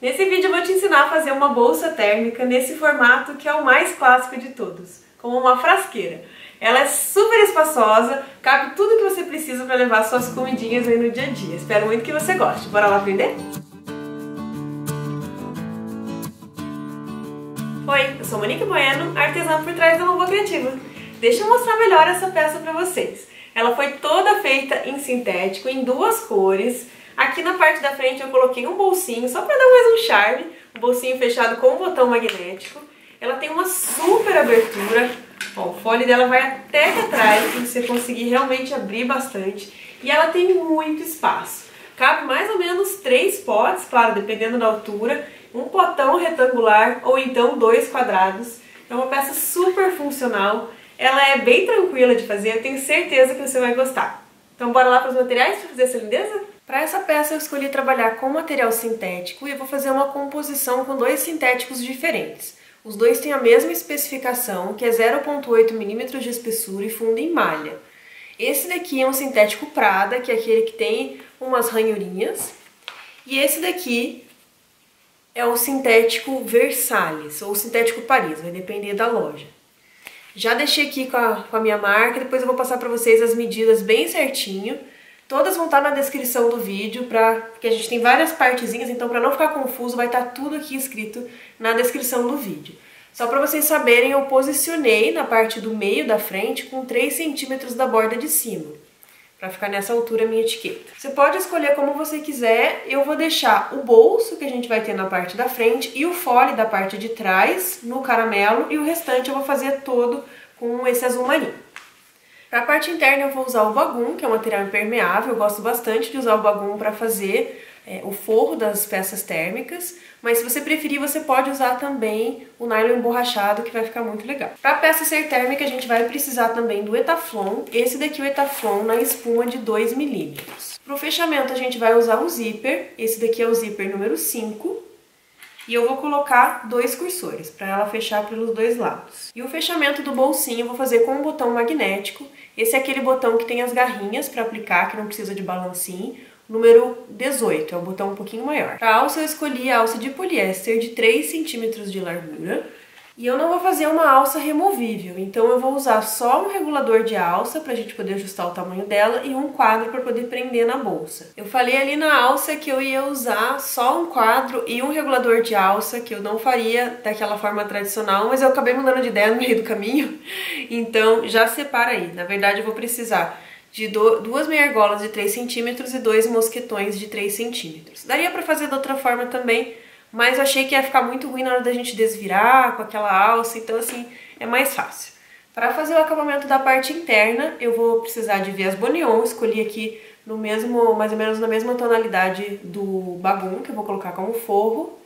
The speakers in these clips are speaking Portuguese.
Nesse vídeo eu vou te ensinar a fazer uma bolsa térmica nesse formato que é o mais clássico de todos, como uma frasqueira. Ela é super espaçosa, cabe tudo que você precisa para levar suas comidinhas aí no dia a dia. Espero muito que você goste. Bora lá aprender? Oi, eu sou Monique Bueno, artesã por trás da Lombô Criativa. Deixa eu mostrar melhor essa peça para vocês. Ela foi toda feita em sintético, em duas cores. Aqui na parte da frente eu coloquei um bolsinho, só para dar mais um charme. Um bolsinho fechado com um botão magnético. Ela tem uma super abertura. Ó, o fole dela vai até aqui atrás, para você conseguir realmente abrir bastante. E ela tem muito espaço. Cabe mais ou menos 3 potes, claro, dependendo da altura. Um potão retangular ou então 2 quadrados. É uma peça super funcional. Ela é bem tranquila de fazer, eu tenho certeza que você vai gostar. Então bora lá para os materiais para fazer essa lindeza? Para essa peça eu escolhi trabalhar com material sintético e eu vou fazer uma composição com 2 sintéticos diferentes. Os dois têm a mesma especificação, que é 0,8 mm de espessura e fundo em malha. Esse daqui é um sintético Prada, que é aquele que tem umas ranhurinhas. E esse daqui é o sintético Versalhes, ou sintético Paris, vai depender da loja. Já deixei aqui com a minha marca, depois eu vou passar para vocês as medidas bem certinho. Todas vão estar na descrição do vídeo, porque a gente tem várias partezinhas, então para não ficar confuso vai estar tudo aqui escrito na descrição do vídeo. Só para vocês saberem, eu posicionei na parte do meio da frente com 3 centímetros da borda de cima, para ficar nessa altura a minha etiqueta. Você pode escolher como você quiser, eu vou deixar o bolso que a gente vai ter na parte da frente e o fole da parte de trás no caramelo e o restante eu vou fazer todo com esse azul marinho. Para a parte interna eu vou usar o bagum, que é um material impermeável, eu gosto bastante de usar o bagum para fazer o forro das peças térmicas, mas se você preferir você pode usar também o nylon emborrachado, que vai ficar muito legal. Para a peça ser térmica a gente vai precisar também do Etaflon, esse daqui é o Etaflon na espuma de 2 mm. Para o fechamento a gente vai usar o zíper, esse daqui é o zíper número 5. E eu vou colocar 2 cursores, para ela fechar pelos 2 lados. E o fechamento do bolsinho eu vou fazer com um botão magnético. Esse é aquele botão que tem as garrinhas para aplicar, que não precisa de balancinho. Número 18, é um botão um pouquinho maior. Para a alça eu escolhi a alça de poliéster de 3 centímetros de largura. E eu não vou fazer uma alça removível, então eu vou usar só um regulador de alça para a gente poder ajustar o tamanho dela e um quadro para poder prender na bolsa. Eu falei ali na alça que eu ia usar só um quadro e um regulador de alça, que eu não faria daquela forma tradicional, mas eu acabei mudando de ideia no meio do caminho, então já separa aí. Na verdade eu vou precisar de 2 meia argolas de 3 centímetros e 2 mosquetões de 3 centímetros. Daria para fazer de outra forma também, mas eu achei que ia ficar muito ruim na hora da gente desvirar com aquela alça, então assim, é mais fácil. Para fazer o acabamento da parte interna, eu vou precisar de Vias Bonion, escolhi aqui no mesmo, mais ou menos na mesma tonalidade do bagum, que eu vou colocar como forro.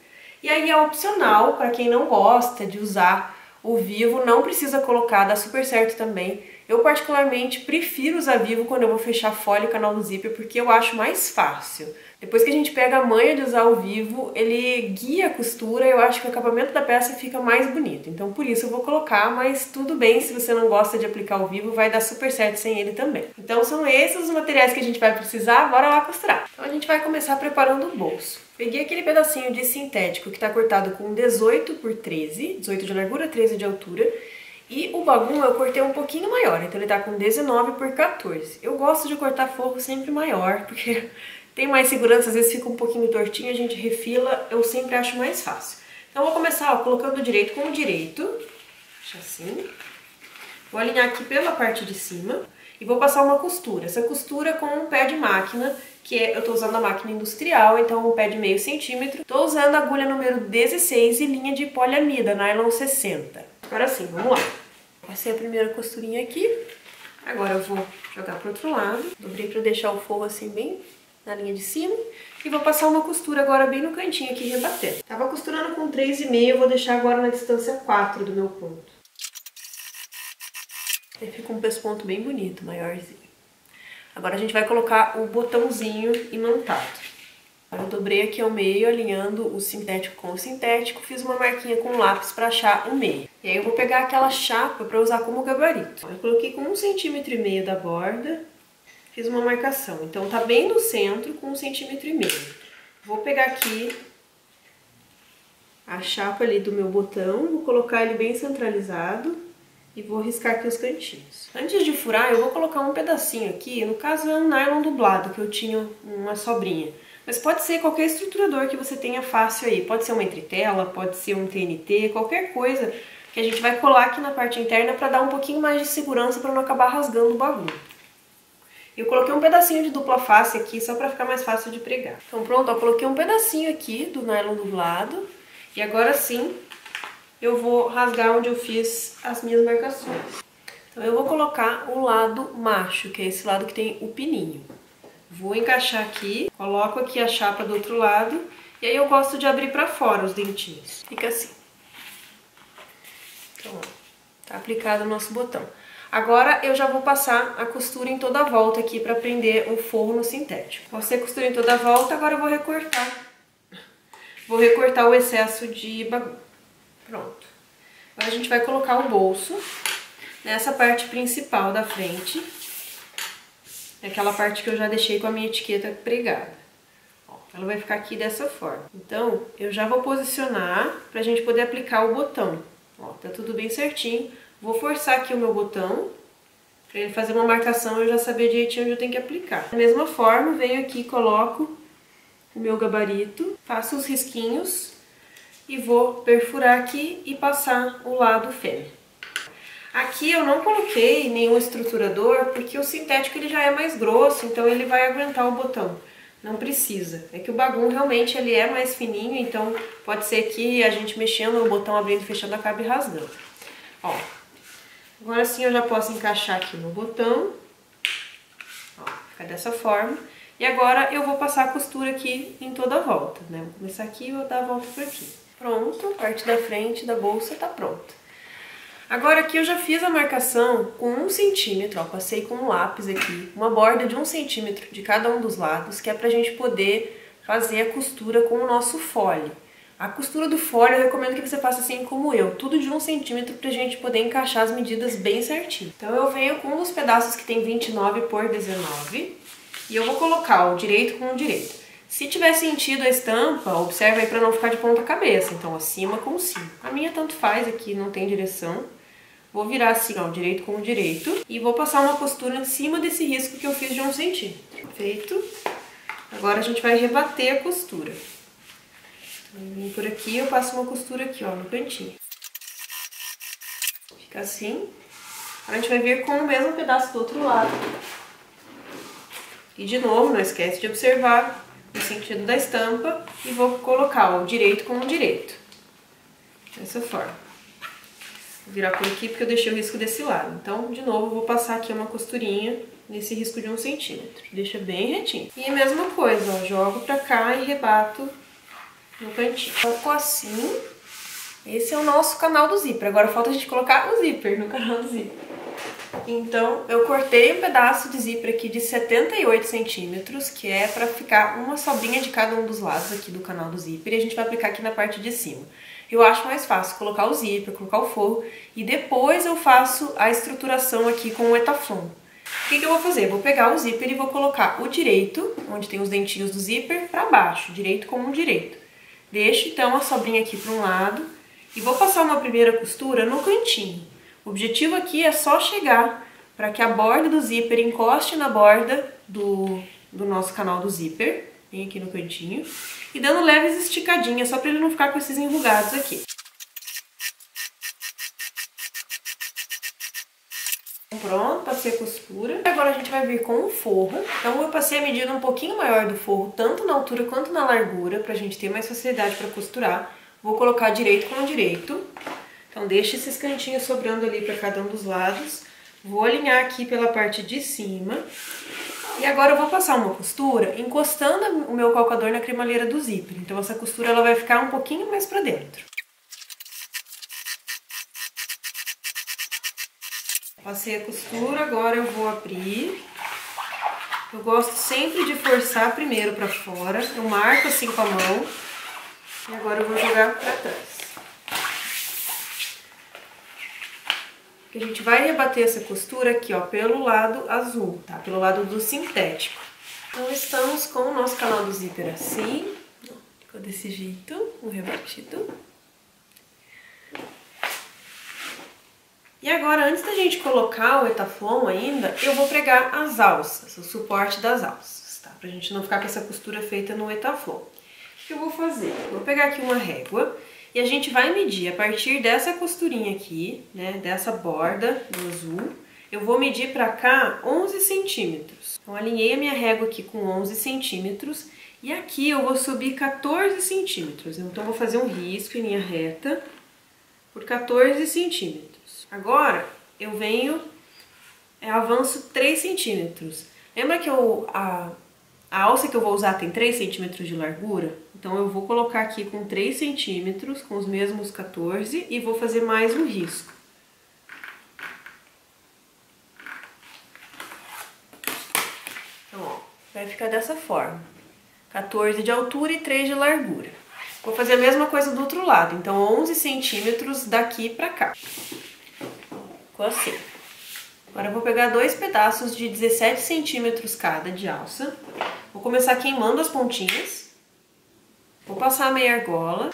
E aí é opcional, para quem não gosta de usar o vivo, não precisa colocar, dá super certo também. Eu particularmente prefiro usar vivo quando eu vou fechar fole e canal do zíper, porque eu acho mais fácil. Depois que a gente pega a manha de usar o vivo, ele guia a costura e eu acho que o acabamento da peça fica mais bonito. Então por isso eu vou colocar, mas tudo bem, se você não gosta de aplicar o vivo, vai dar super certo sem ele também. Então são esses os materiais que a gente vai precisar, bora lá costurar. Então a gente vai começar preparando o bolso. Peguei aquele pedacinho de sintético que está cortado com 18 por 13, 18 de largura, 13 de altura. E o bagum eu cortei um pouquinho maior, então ele tá com 19 por 14. Eu gosto de cortar forro sempre maior, porque tem mais segurança, às vezes fica um pouquinho tortinho, a gente refila, eu sempre acho mais fácil. Então eu vou começar colocando o direito com o direito, deixa assim. Vou alinhar aqui pela parte de cima e vou passar uma costura. Essa costura com um pé de máquina, eu tô usando a máquina industrial, então um pé de meio centímetro. Tô usando a agulha número 16 e linha de poliamida, nylon 60. Agora sim, vamos lá. Passei a primeira costurinha aqui. Agora eu vou jogar pro outro lado. Dobrei pra deixar o forro assim bem na linha de cima. E vou passar uma costura agora bem no cantinho aqui, rebatendo. Tava costurando com 3,5, eu vou deixar agora na distância 4 do meu ponto. Aí fica um pesponto bem bonito, maiorzinho. Agora a gente vai colocar o botãozinho imantado. Eu dobrei aqui ao meio, alinhando o sintético com o sintético, fiz uma marquinha com lápis para achar o meio. E aí eu vou pegar aquela chapa para usar como gabarito. Eu coloquei com 1,5 cm da borda, fiz uma marcação. Então tá bem no centro com 1,5 cm. Vou pegar aqui a chapa ali do meu botão, vou colocar ele bem centralizado e vou riscar aqui os cantinhos. Antes de furar, eu vou colocar um pedacinho aqui, no caso é um nylon dublado, que eu tinha uma sobrinha. Mas pode ser qualquer estruturador que você tenha fácil aí, pode ser uma entretela, pode ser um TNT, qualquer coisa que a gente vai colar aqui na parte interna para dar um pouquinho mais de segurança para não acabar rasgando o bagulho. Eu coloquei um pedacinho de dupla face aqui só para ficar mais fácil de pregar. Então pronto, eu coloquei um pedacinho aqui do nylon dublado e agora sim eu vou rasgar onde eu fiz as minhas marcações. Então eu vou colocar o lado macho, que é esse lado que tem o pininho. Vou encaixar aqui, coloco aqui a chapa do outro lado e aí eu gosto de abrir pra fora os dentinhos. Fica assim. Então, ó, tá aplicado o nosso botão. Agora eu já vou passar a costura em toda a volta aqui pra prender o forro no sintético. Passei a costura em toda a volta, agora eu vou recortar. Vou recortar o excesso de bagulho. Pronto. Agora a gente vai colocar o bolso nessa parte principal da frente. É aquela parte que eu já deixei com a minha etiqueta pregada. Ó, ela vai ficar aqui dessa forma. Então, eu já vou posicionar pra gente poder aplicar o botão. Ó, tá tudo bem certinho. Vou forçar aqui o meu botão, pra ele fazer uma marcação e eu já saber direitinho onde eu tenho que aplicar. Da mesma forma, venho aqui, coloco o meu gabarito, faço os risquinhos e vou perfurar aqui e passar o lado fêmea. Aqui eu não coloquei nenhum estruturador porque o sintético ele já é mais grosso, então ele vai aguentar o botão. Não precisa. É que o bagulho realmente ele é mais fininho, então pode ser que a gente mexendo no botão, abrindo e fechando, acabe rasgando. Ó, agora sim eu já posso encaixar aqui no botão. Ó, fica dessa forma. E agora eu vou passar a costura aqui em toda a volta, né? Vou começar aqui e vou dar a volta por aqui. Pronto, a parte da frente da bolsa tá pronta. Agora aqui eu já fiz a marcação com 1 centímetro, ó, passei com um lápis aqui, uma borda de 1 centímetro de cada um dos lados, que é pra gente poder fazer a costura com o nosso fole. A costura do fole eu recomendo que você faça assim como eu, tudo de 1 centímetro pra gente poder encaixar as medidas bem certinho. Então eu venho com um dos pedaços que tem 29 por 19 e eu vou colocar o direito com o direito. Se tiver sentido a estampa, observa aí pra não ficar de ponta cabeça, então acima com cima. A minha tanto faz aqui, não tem direção. Vou virar assim, ó, direito com o direito e vou passar uma costura em cima desse risco que eu fiz de 1 centímetro. Feito. Agora a gente vai rebater a costura. Então, vem por aqui, eu passo uma costura aqui, ó, no cantinho. Fica assim. Agora a gente vai vir com o mesmo pedaço do outro lado. E de novo, não esquece de observar o sentido da estampa e vou colocar o direito com o direito. Dessa forma. Vou virar por aqui porque eu deixei o risco desse lado. Então, de novo, eu vou passar aqui uma costurinha nesse risco de 1 centímetro. Deixa bem retinho. E a mesma coisa, ó, jogo pra cá e rebato no cantinho. Ficou assim. Esse é o nosso canal do zíper. Agora falta a gente colocar o zíper no canal do zíper. Então, eu cortei um pedaço de zíper aqui de 78 centímetros, que é pra ficar uma sobrinha de cada um dos lados aqui do canal do zíper. E a gente vai aplicar aqui na parte de cima. Eu acho mais fácil colocar o zíper, colocar o forro e depois eu faço a estruturação aqui com o etaflon. O que eu vou fazer? Vou pegar o zíper e vou colocar o direito, onde tem os dentinhos do zíper, para baixo, direito com o direito. Deixo então a sobrinha aqui para um lado e vou passar uma primeira costura no cantinho. O objetivo aqui é só chegar para que a borda do zíper encoste na borda do nosso canal do zíper. Vem aqui no cantinho e dando leves esticadinhas, só para ele não ficar com esses enrugados aqui. Pronto, passei a costura. Agora a gente vai vir com o forro. Então eu passei a medida um pouquinho maior do forro, tanto na altura quanto na largura, pra gente ter mais facilidade para costurar. Vou colocar direito com o direito. Então deixa esses cantinhos sobrando ali para cada um dos lados. Vou alinhar aqui pela parte de cima. E agora eu vou passar uma costura encostando o meu calcador na cremalheira do zíper. Então essa costura ela vai ficar um pouquinho mais pra dentro. Passei a costura, agora eu vou abrir. Eu gosto sempre de forçar primeiro pra fora. Eu marco assim com a mão. E agora eu vou jogar pra trás. A gente vai rebater essa costura aqui, ó, pelo lado azul, tá? Pelo lado do sintético. Então, estamos com o nosso canal do zíper assim, ó, ficou desse jeito, o rebatido. E agora, antes da gente colocar o Etaflon ainda, eu vou pregar as alças, o suporte das alças, tá? Pra gente não ficar com essa costura feita no Etaflon. O que eu vou fazer? Vou pegar aqui uma régua e a gente vai medir a partir dessa costurinha aqui, né, dessa borda do azul, eu vou medir pra cá 11 centímetros. Então, alinhei a minha régua aqui com 11 centímetros e aqui eu vou subir 14 centímetros. Então, eu vou fazer um risco em linha reta por 14 centímetros. Agora, eu venho, avanço 3 centímetros. Lembra que a alça que eu vou usar tem 3 centímetros de largura? Então, eu vou colocar aqui com 3 centímetros, com os mesmos 14, e vou fazer mais um risco. Então, ó, vai ficar dessa forma. 14 de altura e 3 de largura. Vou fazer a mesma coisa do outro lado, então 11 centímetros daqui pra cá. Ficou assim. Agora eu vou pegar dois pedaços de 17 centímetros cada de alça. Vou começar queimando as pontinhas. Vou passar a meia argola.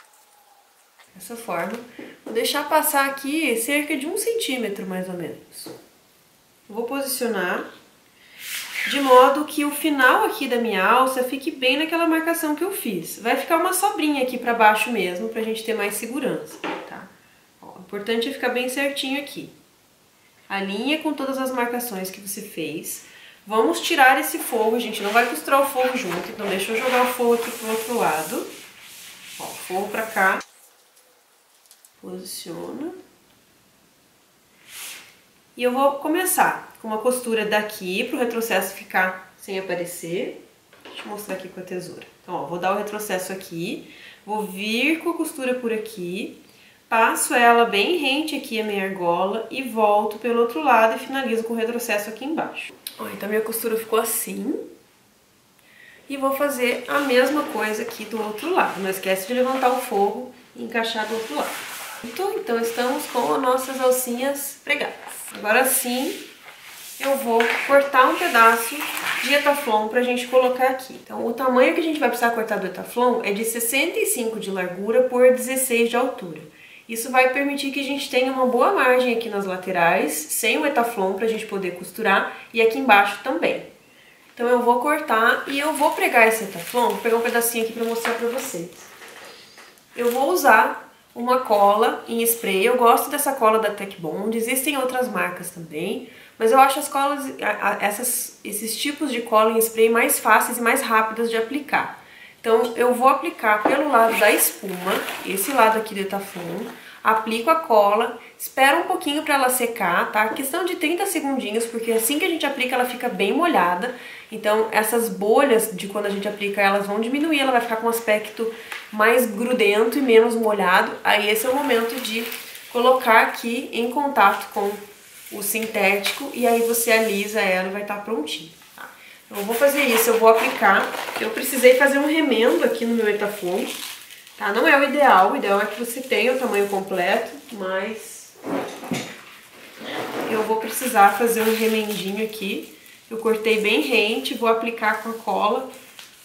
Dessa forma. Vou deixar passar aqui cerca de 1 centímetro mais ou menos. Vou posicionar de modo que o final aqui da minha alça fique bem naquela marcação que eu fiz. Vai ficar uma sobrinha aqui pra baixo mesmo, pra gente ter mais segurança, tá? Ó, o importante é ficar bem certinho aqui. Alinha com todas as marcações que você fez. Vamos tirar esse forro, a gente não vai costurar o forro junto, então deixa eu jogar o forro aqui pro outro lado. Ó, forro pra cá. Posiciona. E eu vou começar com uma costura daqui para o retrocesso ficar sem aparecer. Deixa eu mostrar aqui com a tesoura. Então, ó, vou dar o retrocesso aqui, vou vir com a costura por aqui, passo ela bem rente aqui a minha argola e volto pelo outro lado e finalizo com o retrocesso aqui embaixo. Ó, então minha costura ficou assim. E vou fazer a mesma coisa aqui do outro lado. Não esquece de levantar o forro e encaixar do outro lado. Então estamos com as nossas alcinhas pregadas. Agora sim, eu vou cortar um pedaço de Etaflon pra gente colocar aqui. Então, o tamanho que a gente vai precisar cortar do Etaflon é de 65 de largura por 16 de altura. Isso vai permitir que a gente tenha uma boa margem aqui nas laterais, sem o Etaflon pra gente poder costurar, e aqui embaixo também. Então, eu vou cortar e eu vou pregar esse Etaflon, vou pegar um pedacinho aqui pra mostrar pra vocês. Eu vou usar uma cola em spray. Eu gosto dessa cola da Tech Bond, existem outras marcas também, mas eu acho as colas, esses tipos de cola em spray mais fáceis e mais rápidas de aplicar. Então eu vou aplicar pelo lado da espuma, esse lado aqui do Etaflon, aplico a cola, espero um pouquinho para ela secar, tá? Questão de 30 segundinhos, porque assim que a gente aplica ela fica bem molhada. Então essas bolhas de quando a gente aplica elas vão diminuir, ela vai ficar com um aspecto mais grudento e menos molhado. Aí esse é o momento de colocar aqui em contato com o sintético e aí você alisa ela e vai estar prontinho, tá? Então eu vou fazer isso, eu vou aplicar. Eu precisei fazer um remendo aqui no meu Etaflon. Tá, não é o ideal é que você tenha o tamanho completo, mas eu vou precisar fazer um remendinho aqui. Eu cortei bem rente, vou aplicar com a cola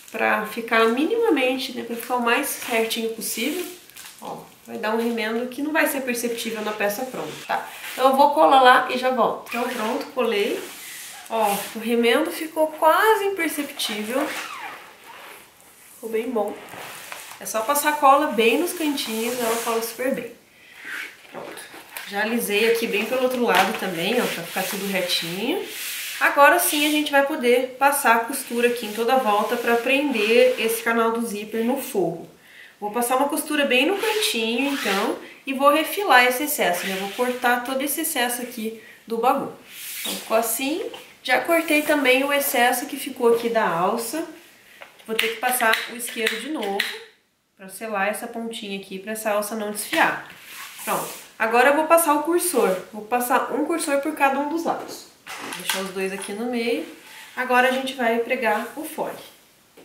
pra ficar minimamente, né, pra ficar o mais certinho possível. Ó, vai dar um remendo que não vai ser perceptível na peça pronta, tá? Então eu vou colar lá e já volto. Então pronto, colei. Ó, o remendo ficou quase imperceptível. Ficou bem bom. É só passar cola bem nos cantinhos, ela cola super bem. Pronto. Já alisei aqui bem pelo outro lado também, ó, pra ficar tudo retinho. Agora sim a gente vai poder passar a costura aqui em toda a volta pra prender esse canal do zíper no forro. Vou passar uma costura bem no cantinho, então, e vou refilar esse excesso, né? Vou cortar todo esse excesso aqui do baú. Então ficou assim. Já cortei também o excesso que ficou aqui da alça. Vou ter que passar o isqueiro de novo, para selar essa pontinha aqui, para essa alça não desfiar. Pronto. Agora eu vou passar o cursor. Vou passar um cursor por cada um dos lados. Vou deixar os dois aqui no meio. Agora a gente vai pregar o fole.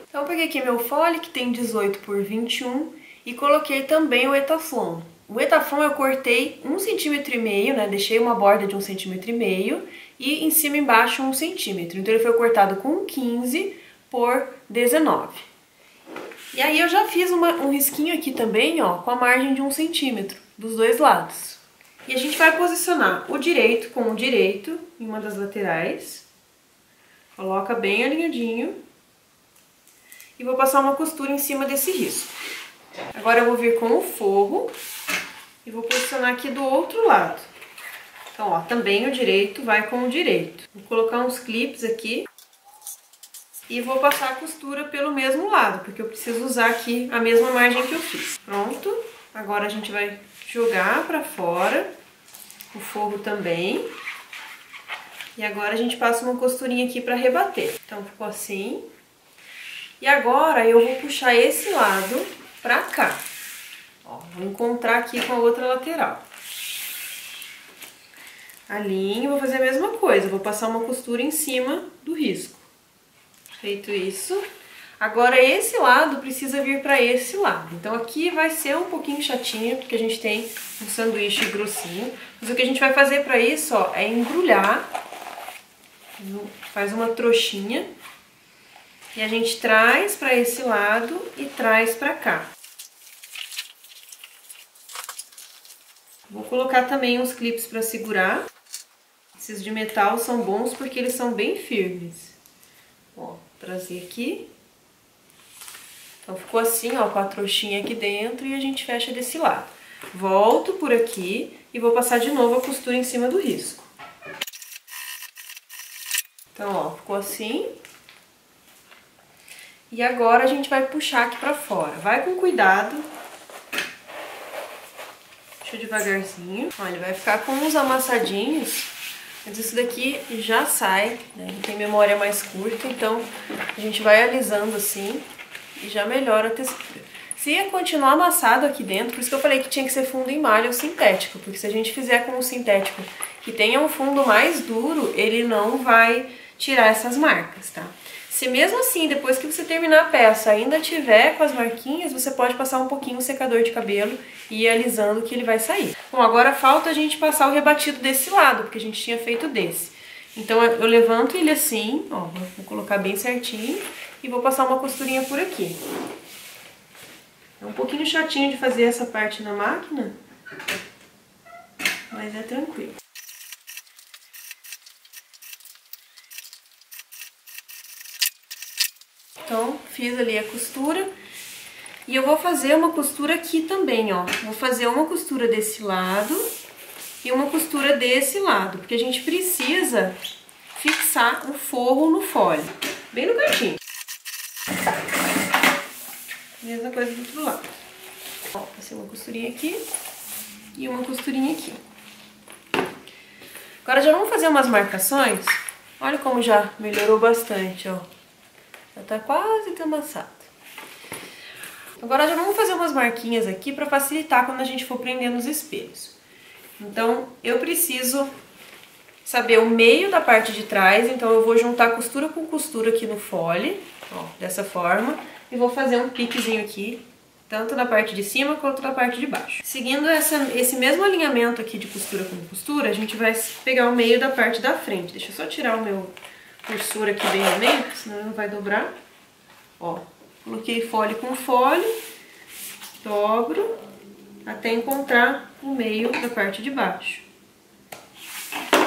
Então eu peguei aqui meu fole, que tem 18 por 21, e coloquei também o Etaflon. O Etaflon eu cortei 1,5 cm, né? Deixei uma borda de 1,5 cm e em cima e embaixo 1 cm. Então ele foi cortado com 15 por 19. E aí eu já fiz um risquinho aqui também, ó, com a margem de 1 cm dos dois lados. E a gente vai posicionar o direito com o direito em uma das laterais. Coloca bem alinhadinho. E vou passar uma costura em cima desse risco. Agora eu vou vir com o forro e vou posicionar aqui do outro lado. Então, ó, também o direito vai com o direito. Vou colocar uns clips aqui e vou passar a costura pelo mesmo lado, porque eu preciso usar aqui a mesma margem que eu fiz. Pronto. Agora a gente vai jogar pra fora o forro também. E agora a gente passa uma costurinha aqui pra rebater. Então ficou assim. E agora eu vou puxar esse lado pra cá. Ó, vou encontrar aqui com a outra lateral. Alinho, vou fazer a mesma coisa. Vou passar uma costura em cima do risco. Feito isso. Agora esse lado precisa vir para esse lado. Então aqui vai ser um pouquinho chatinho, porque a gente tem um sanduíche grossinho. Mas o que a gente vai fazer para isso, ó, é embrulhar. Faz uma trouxinha. E a gente traz para esse lado e traz para cá. Vou colocar também uns clips para segurar. Esses de metal são bons porque eles são bem firmes. Ó, trazer aqui. Então ficou assim, ó, com a trouxinha aqui dentro e a gente fecha desse lado. Volto por aqui e vou passar de novo a costura em cima do risco. Então, ó, ficou assim. E agora a gente vai puxar aqui pra fora. Vai com cuidado. Puxa devagarzinho. Ó, ele vai ficar com uns amassadinhos, mas isso daqui já sai, né? Ele tem memória mais curta, então a gente vai alisando assim. E já melhora a textura. Se ia continuar amassado aqui dentro, por isso que eu falei que tinha que ser fundo em malha ou sintético, porque se a gente fizer com um sintético que tenha um fundo mais duro, ele não vai tirar essas marcas, tá? Se mesmo assim, depois que você terminar a peça, ainda tiver com as marquinhas, você pode passar um pouquinho o secador de cabelo e ir alisando que ele vai sair. Bom, agora falta a gente passar o rebatido desse lado, porque a gente tinha feito desse. Então eu levanto ele assim, ó, vou colocar bem certinho. E vou passar uma costurinha por aqui. É um pouquinho chatinho de fazer essa parte na máquina, mas é tranquilo. Então, fiz ali a costura. E eu vou fazer uma costura aqui também, ó. Vou fazer uma costura desse lado e uma costura desse lado, porque a gente precisa fixar o forro no fole, bem no cantinho. Mesma coisa do outro lado. Ó, passei uma costurinha aqui e uma costurinha aqui. Agora já vamos fazer umas marcações. Olha como já melhorou bastante, ó. Já tá quase que amassado. Agora já vamos fazer umas marquinhas aqui pra facilitar quando a gente for prender nos espelhos. Então, eu preciso saber o meio da parte de trás, então eu vou juntar costura com costura aqui no fole, ó, dessa forma, e vou fazer um piquezinho aqui, tanto na parte de cima quanto na parte de baixo. Seguindo esse mesmo alinhamento aqui de costura com costura, a gente vai pegar o meio da parte da frente. Deixa eu só tirar o meu cursor aqui bem no meio, senão ele não vai dobrar. Ó, coloquei fole com fole, dobro, até encontrar o meio da parte de baixo.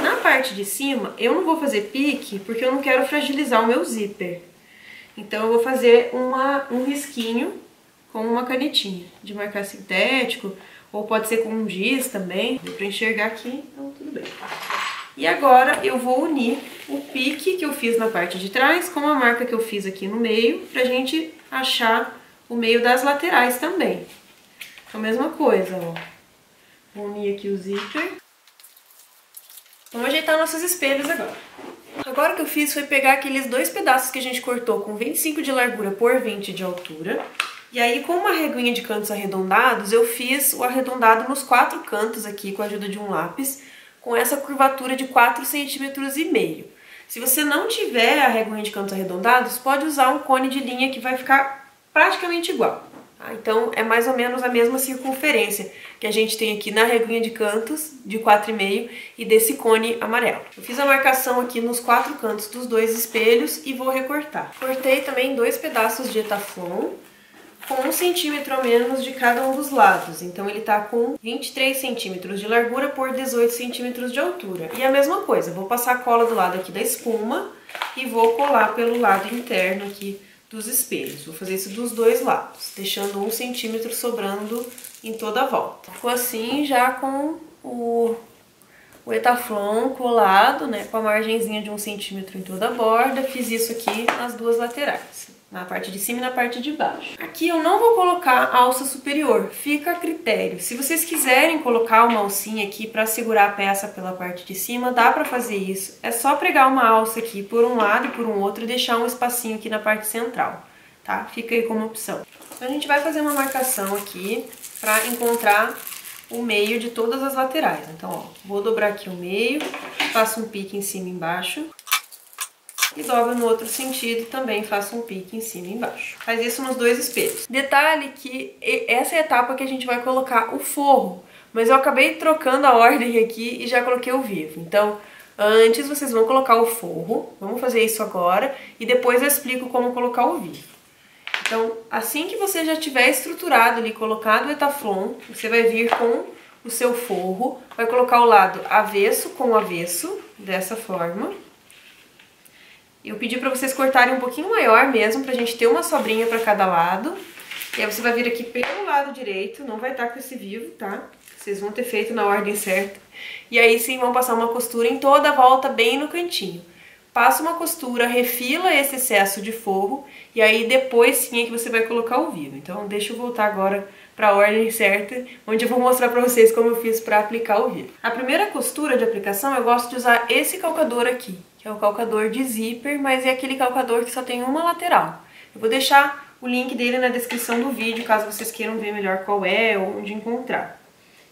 Na parte de cima, eu não vou fazer pique, porque eu não quero fragilizar o meu zíper. Então eu vou fazer um risquinho com uma canetinha de marcar sintético, ou pode ser com um giz também. Deu pra enxergar aqui, então tudo bem. E agora eu vou unir o pique que eu fiz na parte de trás com a marca que eu fiz aqui no meio, pra gente achar o meio das laterais também. Então, a mesma coisa, ó. Vou unir aqui o zíper. Vamos ajeitar nossos espelhos agora. Agora o que eu fiz foi pegar aqueles dois pedaços que a gente cortou com 25 de largura por 20 de altura. E aí, com uma reguinha de cantos arredondados, eu fiz o arredondado nos 4 cantos aqui com a ajuda de um lápis, com essa curvatura de 4,5 cm. Se você não tiver a reguinha de cantos arredondados, pode usar um cone de linha que vai ficar praticamente igual. Tá? Então, é mais ou menos a mesma circunferência que a gente tem aqui na reguinha de cantos de 4,5 e desse cone amarelo. Eu fiz a marcação aqui nos 4 cantos dos dois espelhos e vou recortar. Cortei também 2 pedaços de etaflon. com 1 centímetro a menos de cada um dos lados. Então ele tá com 23 centímetros de largura por 18 centímetros de altura. E a mesma coisa, vou passar a cola do lado aqui da espuma e vou colar pelo lado interno aqui dos espelhos. Vou fazer isso dos dois lados, deixando 1 centímetro sobrando em toda a volta. Ficou assim já com o Etaflon colado, né, com a margenzinha de 1 centímetro em toda a borda. Fiz isso aqui nas duas laterais, na parte de cima e na parte de baixo. Aqui eu não vou colocar alça superior, fica a critério. Se vocês quiserem colocar uma alcinha aqui para segurar a peça pela parte de cima, dá para fazer isso. É só pregar uma alça aqui por um lado e por um outro e deixar um espacinho aqui na parte central, tá? Fica aí como opção. Então a gente vai fazer uma marcação aqui para encontrar o meio de todas as laterais. Então, ó, vou dobrar aqui o meio, faço um pique em cima e embaixo. E dobro no outro sentido, também faço um pique em cima e embaixo. Faz isso nos dois espelhos. Detalhe que essa é a etapa que a gente vai colocar o forro, mas eu acabei trocando a ordem aqui e já coloquei o vivo. Então, antes vocês vão colocar o forro, vamos fazer isso agora, e depois eu explico como colocar o vivo. Então, assim que você já tiver estruturado ali, colocado o Etaflon, você vai vir com o seu forro, vai colocar o lado avesso com o avesso, dessa forma. Eu pedi pra vocês cortarem um pouquinho maior mesmo, pra gente ter uma sobrinha pra cada lado. E aí você vai vir aqui pelo lado direito, não vai estar com esse vivo, tá? Vocês vão ter feito na ordem certa. E aí sim vão passar uma costura em toda a volta, bem no cantinho. Passa uma costura, refila esse excesso de forro, e aí depois sim é que você vai colocar o vivo. Então deixa eu voltar agora para a ordem certa, onde eu vou mostrar para vocês como eu fiz para aplicar o vivo. A primeira costura de aplicação eu gosto de usar esse calcador aqui, que é o calcador de zíper, mas é aquele calcador que só tem uma lateral. Eu vou deixar o link dele na descrição do vídeo, caso vocês queiram ver melhor qual é ou onde encontrar.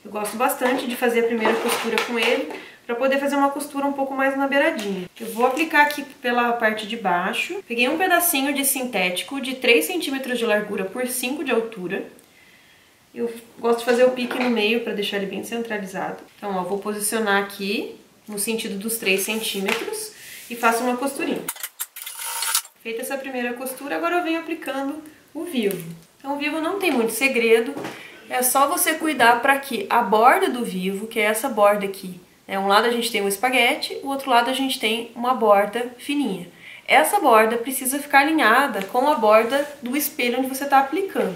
Eu gosto bastante de fazer a primeira costura com ele, para poder fazer uma costura um pouco mais na beiradinha. Eu vou aplicar aqui pela parte de baixo. Peguei um pedacinho de sintético de 3 centímetros de largura por 5 de altura. Eu gosto de fazer o pique no meio para deixar ele bem centralizado. Então, ó, vou posicionar aqui no sentido dos 3 centímetros e faço uma costurinha. Feita essa primeira costura, agora eu venho aplicando o vivo. Então, o vivo não tem muito segredo, é só você cuidar para que a borda do vivo, que é essa borda aqui, um lado a gente tem um espaguete, o outro lado a gente tem uma borda fininha. Essa borda precisa ficar alinhada com a borda do espelho onde você está aplicando.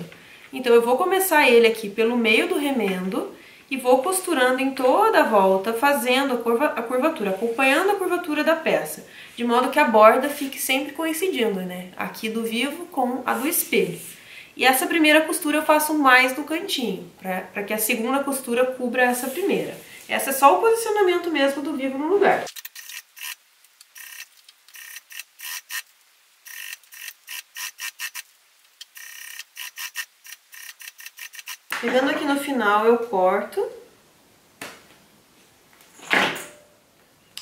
Então eu vou começar ele aqui pelo meio do remendo e vou costurando em toda a volta, fazendo a curvatura, acompanhando a curvatura da peça, de modo que a borda fique sempre coincidindo, né? Aqui do vivo com a do espelho. E essa primeira costura eu faço mais no cantinho, para que a segunda costura cubra essa primeira. Essa é só o posicionamento mesmo do vivo no lugar. Chegando aqui no final eu corto.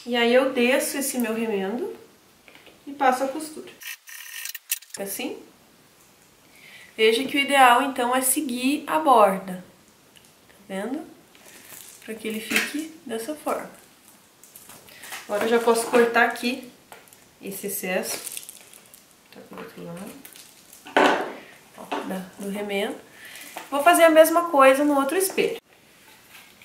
E aí eu desço esse meu remendo e passo a costura. Assim. Veja que o ideal então é seguir a borda. Tá vendo? Para que ele fique dessa forma. Agora eu já posso cortar aqui esse excesso. Tá do outro lado. Ó, do remendo. Vou fazer a mesma coisa no outro espelho.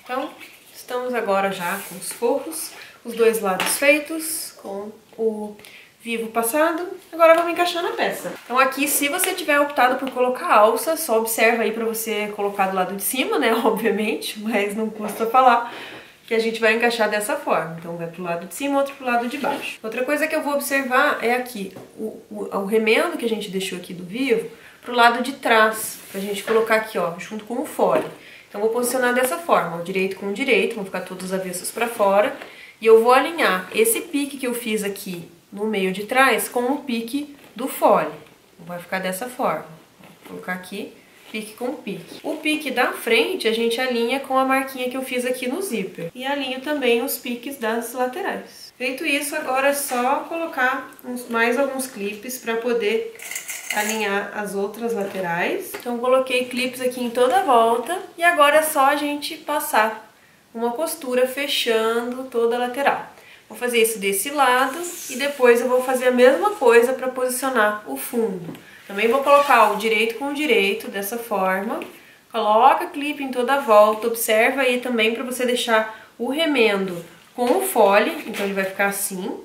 Então, estamos agora já com os forros, os dois lados feitos, com o vivo passado. Agora vamos encaixar na peça. Então aqui, se você tiver optado por colocar alça, só observa aí pra você colocar do lado de cima, né, obviamente, mas não custa falar que a gente vai encaixar dessa forma. Então vai pro lado de cima, outro pro lado de baixo. Outra coisa que eu vou observar é aqui, o remendo que a gente deixou aqui do vivo, pro lado de trás, pra gente colocar aqui, ó, junto com o fole. Então vou posicionar dessa forma, o direito com o direito, vão ficar todos os avessos pra fora, e eu vou alinhar esse pique que eu fiz aqui no meio de trás com o pique do fole. Vai ficar dessa forma. Vou colocar aqui, pique com pique. O pique da frente a gente alinha com a marquinha que eu fiz aqui no zíper. E alinho também os piques das laterais. Feito isso, agora é só colocar mais alguns clipes para poder alinhar as outras laterais. Então coloquei clipes aqui em toda a volta e agora é só a gente passar uma costura fechando toda a lateral. Vou fazer isso desse lado e depois eu vou fazer a mesma coisa para posicionar o fundo. Também vou colocar o direito com o direito, dessa forma. Coloca clipe em toda a volta, observa aí também para você deixar o remendo com o fole, então ele vai ficar assim.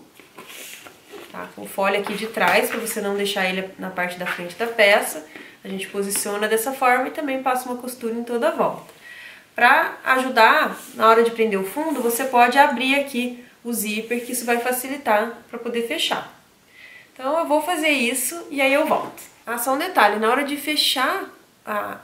Tá? Com o fole aqui de trás, para você não deixar ele na parte da frente da peça. A gente posiciona dessa forma e também passa uma costura em toda a volta. Para ajudar, na hora de prender o fundo, você pode abrir aqui o zíper, que isso vai facilitar para poder fechar. Então eu vou fazer isso e aí eu volto. Ah, só um detalhe, na hora de fechar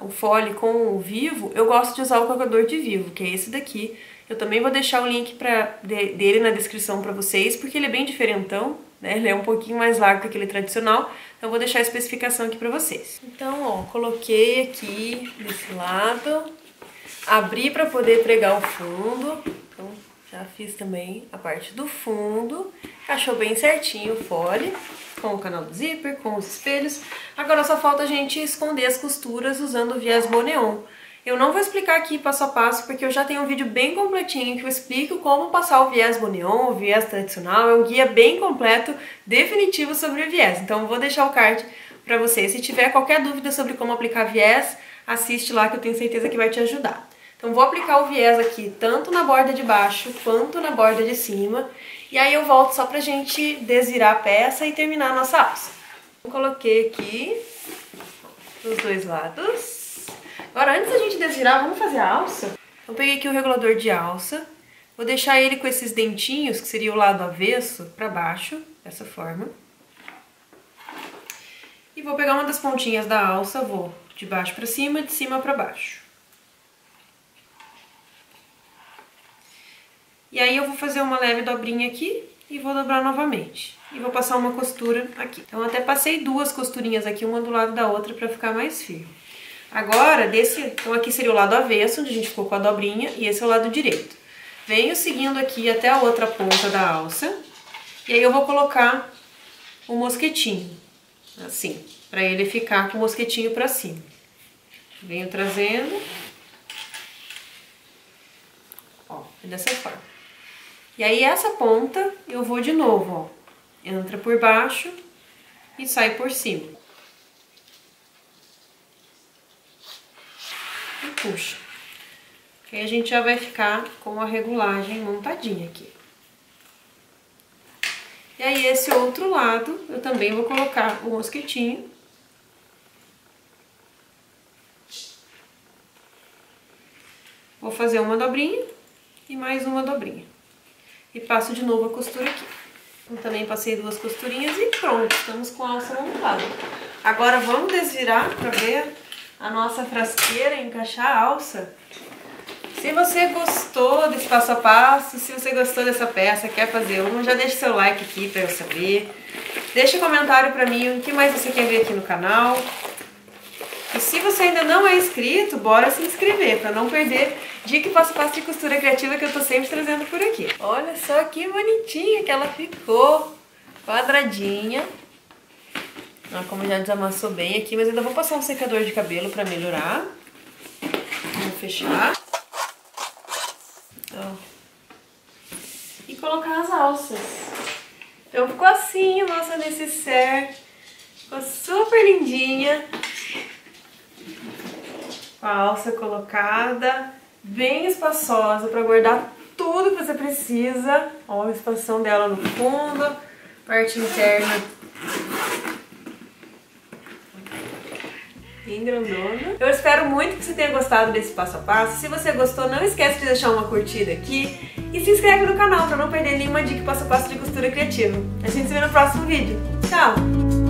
o fole com o vivo, eu gosto de usar o calcador de vivo, que é esse daqui. Eu também vou deixar o link dele na descrição para vocês, porque ele é bem diferentão, né? Ele é um pouquinho mais largo que aquele tradicional, então eu vou deixar a especificação aqui para vocês. Então, ó, coloquei aqui desse lado, abri para poder pregar o fundo, então já fiz também a parte do fundo, encaixou bem certinho o fole, com o canal do zíper, com os espelhos. Agora só falta a gente esconder as costuras usando o viés Bow Neon. Eu não vou explicar aqui passo a passo, porque eu já tenho um vídeo bem completinho que eu explico como passar o viés Bow Neon, o viés tradicional. É um guia bem completo, definitivo sobre o viés. Então eu vou deixar o card para você. Se tiver qualquer dúvida sobre como aplicar viés, assiste lá que eu tenho certeza que vai te ajudar. Então vou aplicar o viés aqui tanto na borda de baixo quanto na borda de cima. E aí eu volto só pra gente desvirar a peça e terminar a nossa alça. Eu coloquei aqui dos dois lados. Agora antes da gente desvirar, vamos fazer a alça? Eu peguei aqui o regulador de alça. Vou deixar ele com esses dentinhos, que seria o lado avesso, pra baixo, dessa forma. E vou pegar uma das pontinhas da alça, vou de baixo pra cima, de cima pra baixo. E aí eu vou fazer uma leve dobrinha aqui e vou dobrar novamente. E vou passar uma costura aqui. Então até passei duas costurinhas aqui, uma do lado da outra, pra ficar mais firme. Agora, então aqui seria o lado avesso, onde a gente ficou com a dobrinha, e esse é o lado direito. Venho seguindo aqui até a outra ponta da alça. E aí eu vou colocar o mosquetinho, assim, pra ele ficar com o mosquetinho pra cima. Venho trazendo. Ó, dessa forma. E aí essa ponta eu vou de novo, ó. Entra por baixo e sai por cima. E puxa. Que aí a gente já vai ficar com a regulagem montadinha aqui. E aí esse outro lado eu também vou colocar o mosquetinho. Vou fazer uma dobrinha e mais uma dobrinha. E passo de novo a costura aqui. Eu também passei duas costurinhas e pronto, estamos com a alça montada. Agora vamos desvirar para ver a nossa frasqueira, encaixar a alça. Se você gostou desse passo a passo, se você gostou dessa peça, quer fazer uma, já deixa seu like aqui para eu saber. Deixa um comentário para mim o que mais você quer ver aqui no canal. E se você ainda não é inscrito, bora se inscrever para não perder dica e passo a passo de costura criativa que eu tô sempre trazendo por aqui. Olha só que bonitinha que ela ficou, quadradinha. Olha como já desamassou bem aqui, mas ainda vou passar um secador de cabelo para melhorar. Vou fechar. Ó. E colocar as alças. Então ficou assim a nossa necessaire. Ficou super lindinha. Com a alça colocada, bem espaçosa para guardar tudo que você precisa. Olha a espação dela no fundo, parte interna bem grandona. Eu espero muito que você tenha gostado desse passo a passo. Se você gostou, não esquece de deixar uma curtida aqui e se inscreve no canal para não perder nenhuma dica passo a passo de costura criativa. A gente se vê no próximo vídeo. Tchau!